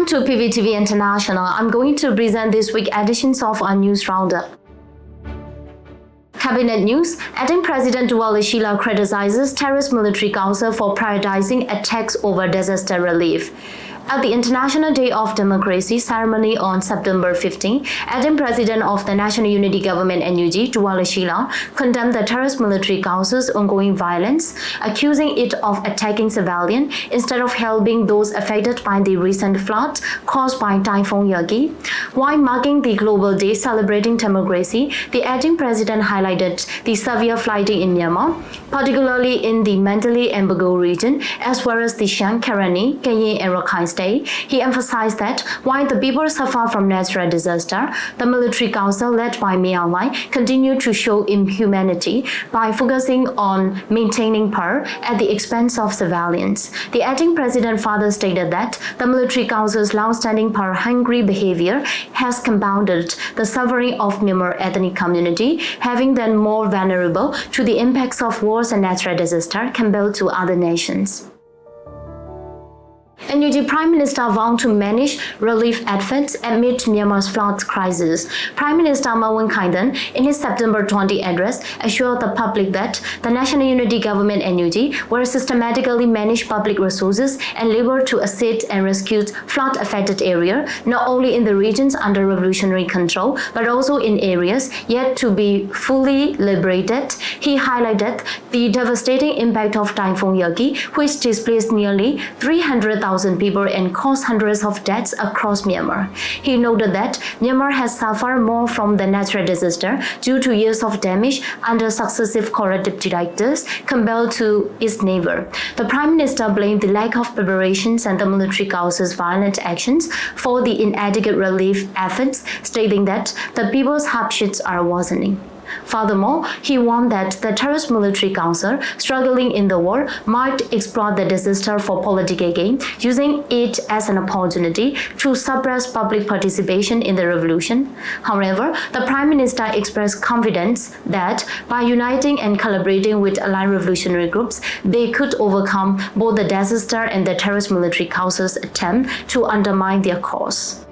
Welcome to PVTV International. I'm going to present this week's editions of our news roundup. Cabinet news: Acting President Duwa Lashi criticizes terrorist military council for prioritizing attacks over disaster relief. At the International Day of Democracy ceremony on September 15, Acting President of the National Unity Government NUG, Duwa Lashi, condemned the terrorist military council's ongoing violence, accusing it of attacking civilians instead of helping those affected by the recent flood caused by Typhoon Yagi. While marking the Global Day celebrating democracy, the Acting President highlighted the severe flooding in Myanmar, particularly in the Mandalay and Bago region, as well as the Shan, Khaing, and Khaing. He emphasized that while the people suffer from natural disaster, the military council led by Myanmar continued to show inhumanity by focusing on maintaining power at the expense of civilians. The acting president further stated that the military council's long-standing power-hungry behavior has compounded the suffering of Myanmar ethnic community, having them more vulnerable to the impacts of wars and natural disaster compared to other nations. NUG Prime Minister vowed to manage relief efforts amid Myanmar's flood crisis. Prime Minister Mahn, in his September 20 address, assured the public that the National Unity Government NUG will systematically manage public resources and labor to assist and rescue flood-affected areas, not only in the regions under revolutionary control, but also in areas yet to be fully liberated. He highlighted the devastating impact of Typhoon Yagi, which displaced nearly 300,000 people and caused hundreds of deaths across Myanmar. He noted that Myanmar has suffered more from the natural disaster due to years of damage under successive corrective directives compared to its neighbor. The Prime Minister blamed the lack of preparations and the military council's violent actions for the inadequate relief efforts, stating that the people's hardships are worsening. Furthermore, he warned that the terrorist military council struggling in the war might exploit the disaster for political gain, using it as an opportunity to suppress public participation in the revolution. However, the Prime Minister expressed confidence that by uniting and collaborating with allied revolutionary groups, they could overcome both the disaster and the terrorist military council's attempt to undermine their cause.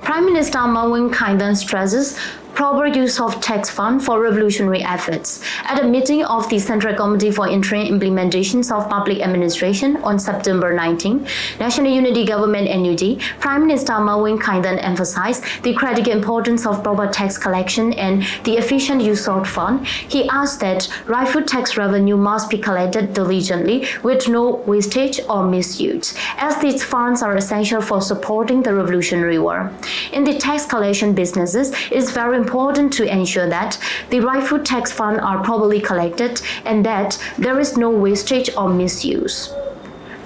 Prime Minister Mahn stresses proper use of tax fund for revolutionary efforts. At a meeting of the Central Committee for Interim Implementations of Public Administration on September 19, National Unity Government NUG, Prime Minister Mahn emphasized the critical importance of proper tax collection and the efficient use of fund. He asked that rightful tax revenue must be collected diligently with no wastage or misuse, as these funds are essential for supporting the revolutionary war. In the tax collection businesses, it is very important to ensure that the rightful tax funds are properly collected and that there is no wastage or misuse.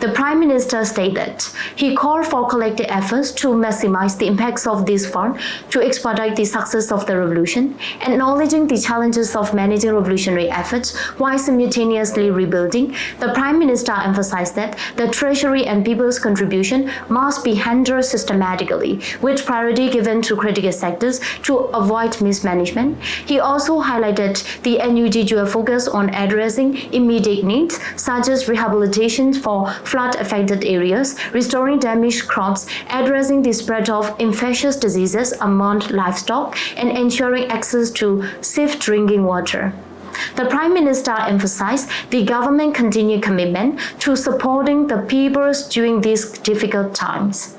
The Prime Minister stated he called for collective efforts to maximize the impacts of this fund to expedite the success of the revolution, acknowledging the challenges of managing revolutionary efforts while simultaneously rebuilding. The Prime Minister emphasized that the Treasury and people's contribution must be handled systematically, with priority given to critical sectors to avoid mismanagement. He also highlighted the NUG dual focus on addressing immediate needs, such as rehabilitation for flood-affected areas, restoring damaged crops, addressing the spread of infectious diseases among livestock, and ensuring access to safe drinking water. The Prime Minister emphasized the government's continued commitment to supporting the people during these difficult times.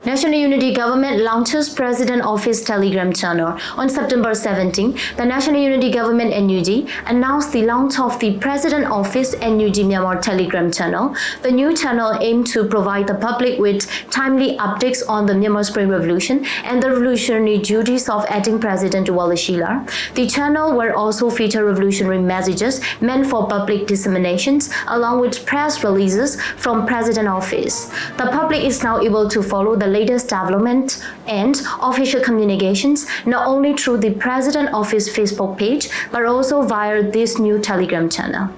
National Unity Government launches President Office Telegram channel. On September 17, the National Unity Government NUG announced the launch of the President Office NUG Myanmar Telegram channel. The new channel aimed to provide the public with timely updates on the Myanmar Spring Revolution and the revolutionary duties of acting President Duwa Lashi. The channel will also feature revolutionary messages meant for public disseminations, along with press releases from President Office. The public is now able to follow the latest development and official communications not only through the President Office Facebook page but also via this new Telegram channel.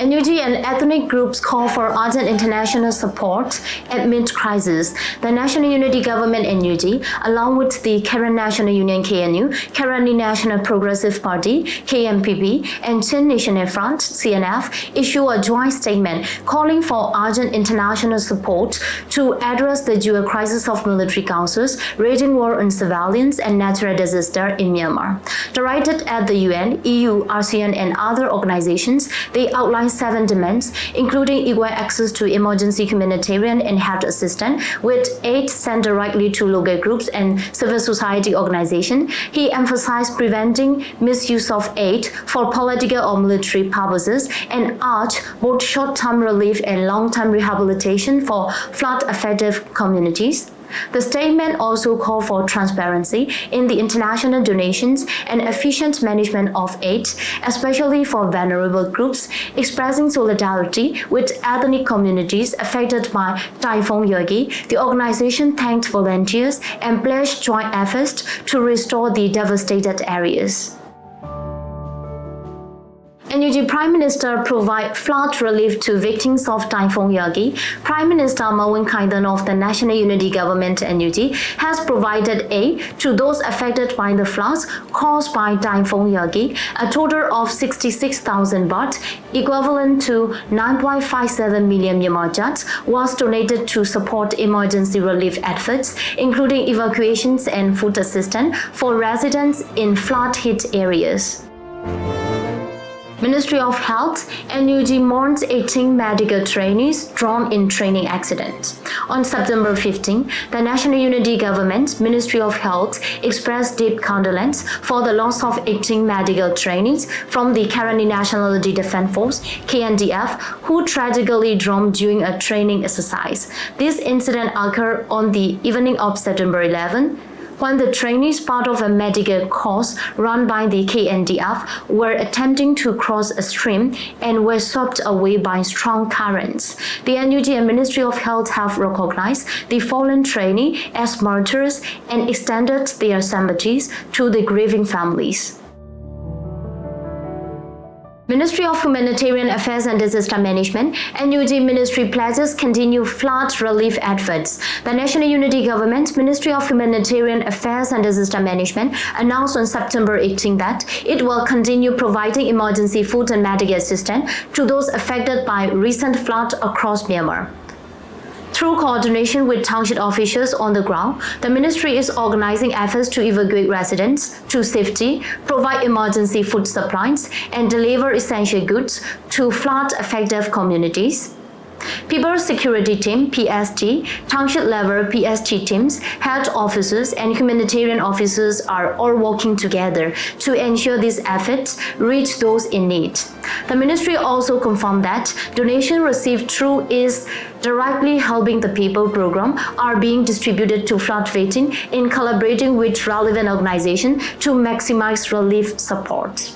NUG and ethnic groups call for urgent international support amid crisis. The National Unity Government NUG, along with the Karen National Union KNU, Karen National Progressive Party KMPP, and Thann National Front CNF, issue a joint statement calling for urgent international support to address the dual crisis of military councils, raging war on civilians, and natural disaster in Myanmar. Directed at the UN, EU, ASEAN, and other organizations, they outline 7 demands, including equal access to emergency humanitarian and health assistance, with aid sent directly to local groups and civil society organizations. He emphasized preventing misuse of aid for political or military purposes and urged both short-term relief and long-term rehabilitation for flood-affected communities. The statement also called for transparency in the international donations and efficient management of aid, especially for vulnerable groups, expressing solidarity with ethnic communities affected by Typhoon Yagi. The organization thanked volunteers and pledged joint efforts to restore the devastated areas. NUG Prime Minister provide flood relief to victims of Typhoon Yagi. Prime Minister Mahn of the National Unity Government NUG has provided aid to those affected by the floods caused by Typhoon Yagi. A total of 66,000 baht, equivalent to 9.57 million Myanmar kyats, was donated to support emergency relief efforts, including evacuations and food assistance for residents in flood-hit areas. Ministry of Health, NUG mourns 18 medical trainees drowned in training accident. On September 15, the National Unity Government, Ministry of Health, expressed deep condolence for the loss of 18 medical trainees from the Karen Nationality Defense Force, KNDF, who tragically drowned during a training exercise. This incident occurred on the evening of September 11, when the trainees, part of a medical course run by the KNDF, were attempting to cross a stream and were swept away by strong currents. The NUG and Ministry of Health have recognized the fallen trainee as martyrs and extended their sympathies to the grieving families. Ministry of Humanitarian Affairs and Disaster Management, NUG Ministry pledges continue flood relief efforts. The National Unity Government, Ministry of Humanitarian Affairs and Disaster Management, announced on September 18 that it will continue providing emergency food and medical assistance to those affected by recent flood across Myanmar. Through coordination with township officials on the ground, the ministry is organizing efforts to evacuate residents to safety, provide emergency food supplies, and deliver essential goods to flood-affected communities. People's Security Team, PST, township level PST teams, health officers, and humanitarian officers are all working together to ensure these efforts reach those in need. The ministry also confirmed that donations received through its Directly Helping the People program are being distributed to flood victims in collaborating with relevant organizations to maximize relief support.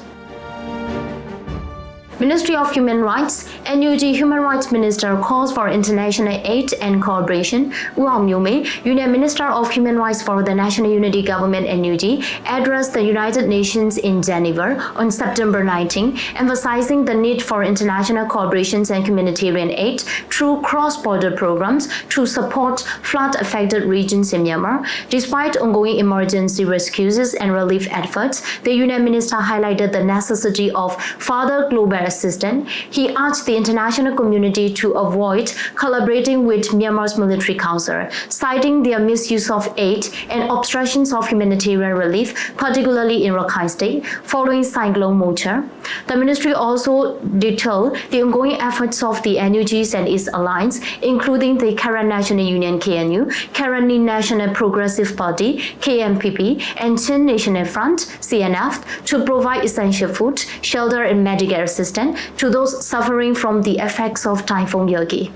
Ministry of Human Rights, NUG Human Rights Minister calls for international aid and cooperation. Union Minister of Human Rights for the National Unity Government NUG, addressed the United Nations in Geneva on September 19, emphasizing the need for international cooperations and humanitarian aid through cross-border programs to support flood-affected regions in Myanmar. Despite ongoing emergency rescues and relief efforts, the Union Minister highlighted the necessity of further global assistance. He urged the international community to avoid collaborating with Myanmar's military council, citing their misuse of aid and obstructions of humanitarian relief, particularly in Rakhine State, following Cyclone Mocha. The ministry also detailed the ongoing efforts of the NUGs and its alliance, including the Karen National Union KNU, Karen National Progressive Party KMPP, and Thann National Front CNF to provide essential food, shelter, and medical assistance to those suffering from the effects of Typhoon Yagi.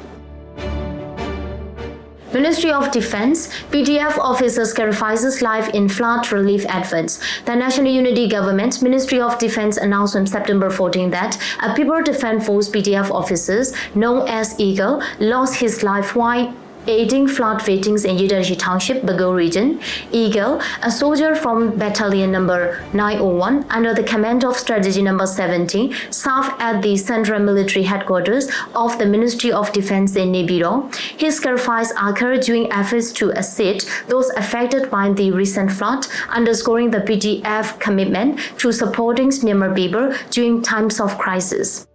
Ministry of Defense, PDF officers sacrifices life in flood relief efforts. The National Unity Government, Ministry of Defense announced on September 14 that a People Defense Force PDF officer known as Eagle lost his life while aiding flood victims in Yidashi Township, Bago region. Eagle, a soldier from Battalion number 901 under the command of Strategy number 17, served at the Central Military Headquarters of the Ministry of Defense in Nebiro. His sacrifice occurred during efforts to assist those affected by the recent flood, underscoring the PDF commitment to supporting Myanmar people during times of crisis.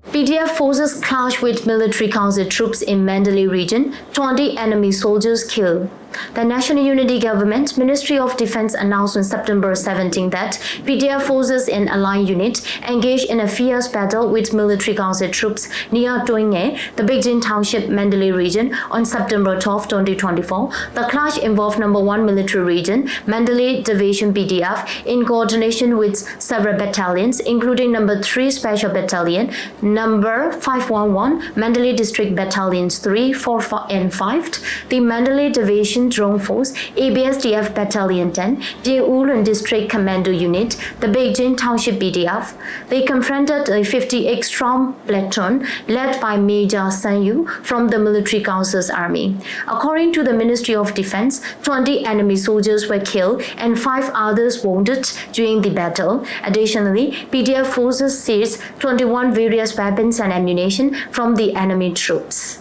PDF forces clash with military council troops in Mandalay region, 20 enemy soldiers killed. The National Unity Government Ministry of Defense announced on September 17 that PDF forces in aligned unit engaged in a fierce battle with military council troops near Toinge, the Beijing Township, Mandalay region on September 12, 2024. The clash involved number 1 military region, Mandalay Division PDF, in coordination with several battalions, including number 3 Special Battalion, number 511, Mandalay District Battalions 3, 4, and 5, the Mandalay Division Drone Force, ABSDF Battalion 10, the Ulun District Commando Unit, the Beijing Township BDF. They confronted a 58-strong platoon led by Major San Yu from the Military Council's army. According to the Ministry of Defense, 20 enemy soldiers were killed and 5 others wounded during the battle. Additionally, PDF forces seized 21 various weapons and ammunition from the enemy troops.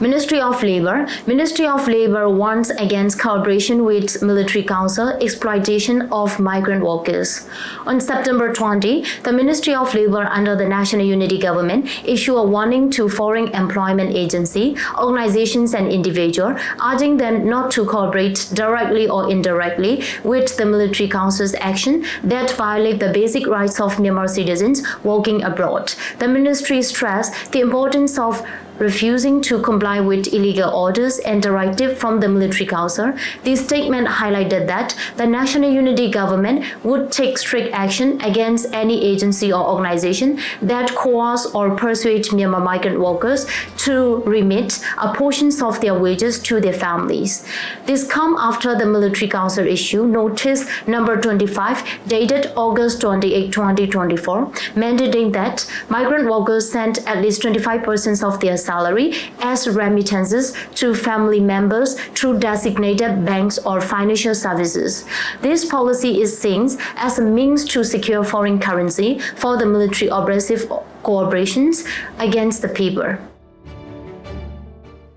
Ministry of Labor warns against collaboration with Military Council exploitation of migrant workers. On September 20, the Ministry of Labor under the National Unity Government issued a warning to foreign employment agency, organizations and individuals, urging them not to cooperate directly or indirectly with the Military Council's action that violate the basic rights of Myanmar citizens working abroad. The ministry stressed the importance of refusing to comply with illegal orders and directives from the Military Council. The statement highlighted that the National Unity Government would take strict action against any agency or organization that coerce or persuade Myanmar migrant workers to remit a portion of their wages to their families. This comes after the Military Council issued Notice number 25 dated August 28, 2024, mandating that migrant workers send at least 25% of their salary as remittances to family members through designated banks or financial services. This policy is seen as a means to secure foreign currency for the military oppressive cooperations against the people.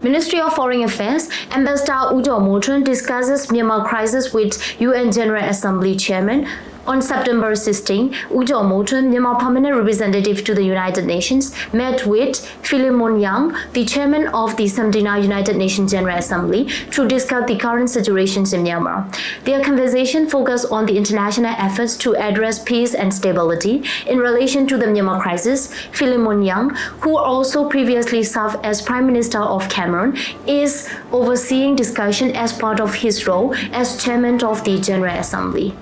Ministry of Foreign Affairs, Ambassador Mourns discusses Myanmar crisis with UN General Assembly Chairman. On September 16, Mourns, Myanmar Permanent Representative to the United Nations, met with Philemon Yang, the chairman of the 79th United Nations General Assembly, to discuss the current situations in Myanmar. Their conversation focused on the international efforts to address peace and stability in relation to the Myanmar crisis. Philemon Yang, who also previously served as Prime Minister of Cameroon, is overseeing discussion as part of his role as chairman of the General Assembly.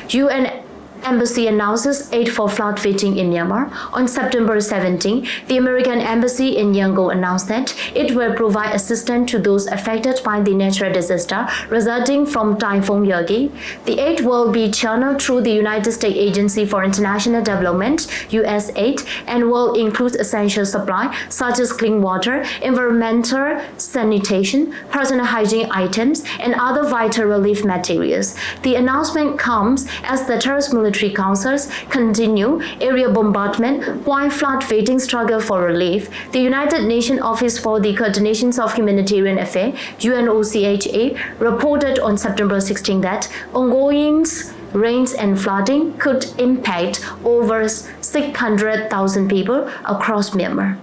UN Embassy announces aid for flood victims in Myanmar. On September 17, the American Embassy in Yangon announced that it will provide assistance to those affected by the natural disaster resulting from Typhoon Yagi. The aid will be channeled through the United States Agency for International Development, USAID, and will include essential supplies such as clean water, environmental sanitation, personal hygiene items, and other vital relief materials. The announcement comes as the terrorist military councils continue area bombardment while flood victims struggle for relief. The United Nations Office for the Coordination of Humanitarian Affairs, UNOCHA, reported on September 16 that ongoing rains and flooding could impact over 600,000 people across Myanmar.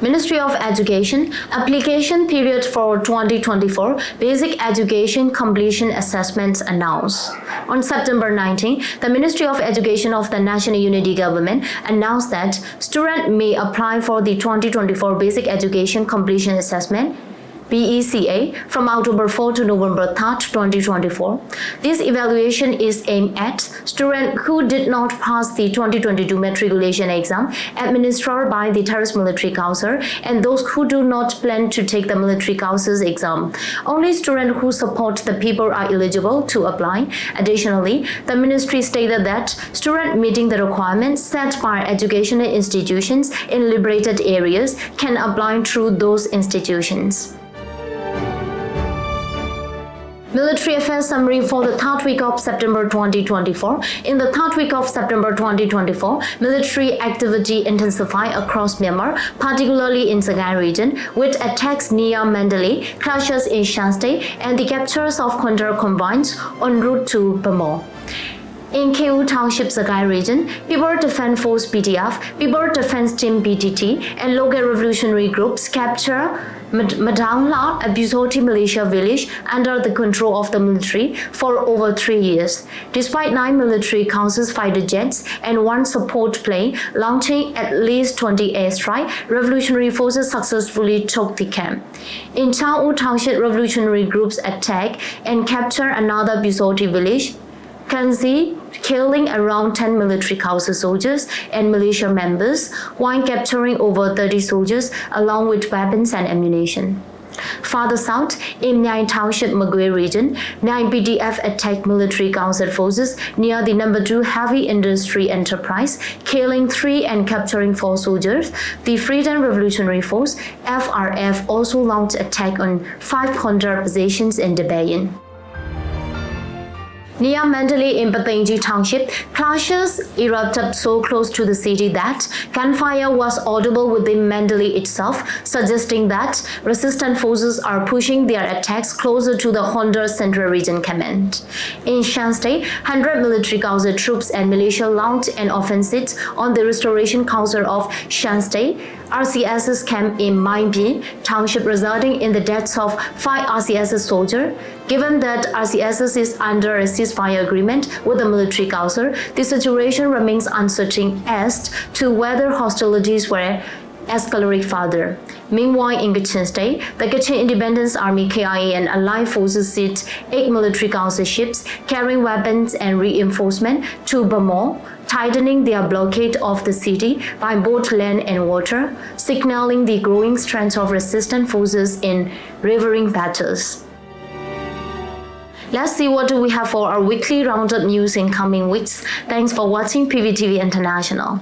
Ministry of Education, application period for 2024 Basic Education Completion Assessments announced. On September 19, the Ministry of Education of the National Unity Government announced that students may apply for the 2024 Basic Education Completion Assessment BECA from October 4 to November 3, 2024. This evaluation is aimed at students who did not pass the 2022 matriculation exam administered by the Terrorist Military Council and those who do not plan to take the Military Council's exam. Only students who support the paper are eligible to apply. Additionally, the ministry stated that students meeting the requirements set by educational institutions in liberated areas can apply through those institutions. Military Affairs Summary for the third week of September 2024. In the third week of September 2024, military activity intensified across Myanmar, particularly in Khaing region, with attacks near Mandalay, clashes in Shan State, and the captures of counter convoys en route to Bamor. In KU Township, Khaing region, People Defense Force (PDF), People Defense Team (PTT), and local revolutionary groups capture Madangla, a Busoti militia village under the control of the military for over 3 years. Despite 9 military councils fighter jets and 1 support plane launching at least 20 airstrikes, revolutionary forces successfully took the camp. In Chau Township, revolutionary groups attack and capture another Busoti village, Kanzi, killing around 10 military council soldiers and militia members, while capturing over 30 soldiers along with weapons and ammunition. Farther south, in Mahn Township, Magwe region, 9 PDF attacked military council forces near the No. 2 heavy industry enterprise, killing 3 and capturing 4 soldiers. The Freedom Revolutionary Force (FRF) also launched attack on 500 positions in the Bayan. Near Mandalay in Pathangji Township, clashes erupted so close to the city that gunfire was audible within Mandalay itself, suggesting that resistant forces are pushing their attacks closer to the Honda Central Region Command. In Shan State, 100 military council troops and militia launched an offensive on the Restoration Council of Shan State RCS's camp in Mahn Township, resulting in the deaths of 5 RCS soldiers. Given that RCS is under a ceasefire agreement with the military council, the situation remains uncertain as to whether hostilities will escalate further. Meanwhile, in Kachin State, the Kachin Independence Army KIA and allied forces sent 8 military council ships carrying weapons and reinforcement to Bamor, tightening their blockade of the city by both land and water, signaling the growing strength of resistant forces in riverine battles. Let's see what do we have for our weekly roundup news in coming weeks. Thanks for watching PVTV International.